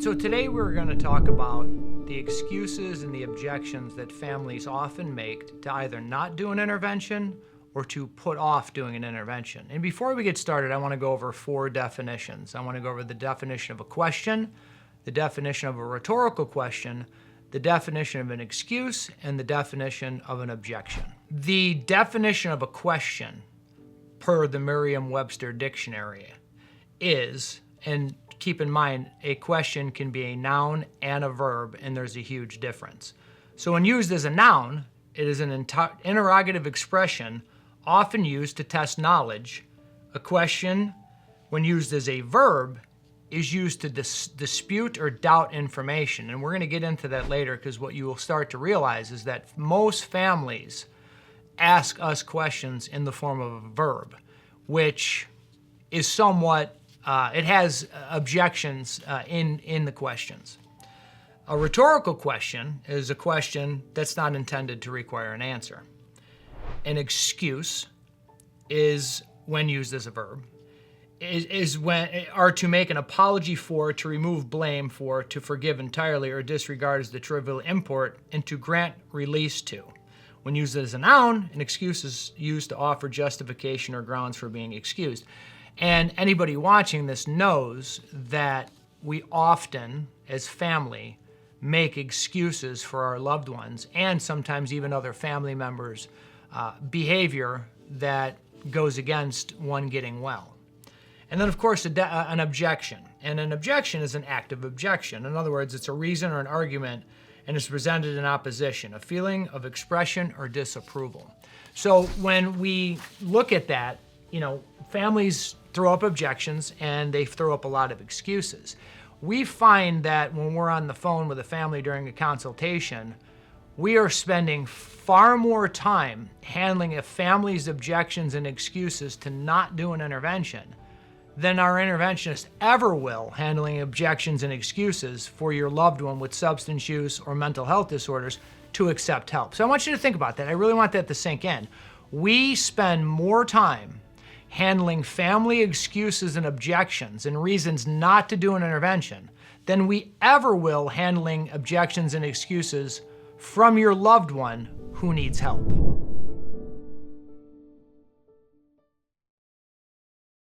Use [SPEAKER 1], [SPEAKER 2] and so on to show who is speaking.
[SPEAKER 1] So today we're going to talk about the excuses and the objections that families often make to either not do an intervention or to put off doing an intervention. And before we get started, I want to go over 4 definitions. I want to go over the definition of a question, the definition of a rhetorical question, the definition of an excuse, and the definition of an objection. The definition of a question, per the Merriam-Webster dictionary, is, and keep in mind, a question can be a noun and a verb, and there's a huge difference. So when used as a noun, it is an interrogative expression often used to test knowledge. A question, when used as a verb, is used to dispute or doubt information. And we're going to get into that later, because what you will start to realize is that most families ask us questions in the form of a verb, which is somewhat it has objections in the questions. A rhetorical question is a question that's not intended to require an answer. An excuse is, when used as a verb, are to make an apology for, to remove blame for, to forgive entirely or disregard as the trivial import, and to grant release to. When used as a noun, an excuse is used to offer justification or grounds for being excused. And anybody watching this knows that we often, as family, make excuses for our loved ones and sometimes even other family members' behavior that goes against one getting well. And then, of course, an objection. And an objection is an active objection. In other words, it's a reason or an argument, and it's presented in opposition, a feeling of expression or disapproval. So when we look at that, families throw up objections and they throw up a lot of excuses. We find that when we're on the phone with a family during a consultation, we are spending far more time handling a family's objections and excuses to not do an intervention than our interventionist ever will handling objections and excuses for your loved one with substance use or mental health disorders to accept help. So I want you to think about that. I really want that to sink in. We spend more time handling family excuses and objections and reasons not to do an intervention than we ever will handling objections and excuses from your loved one who needs help.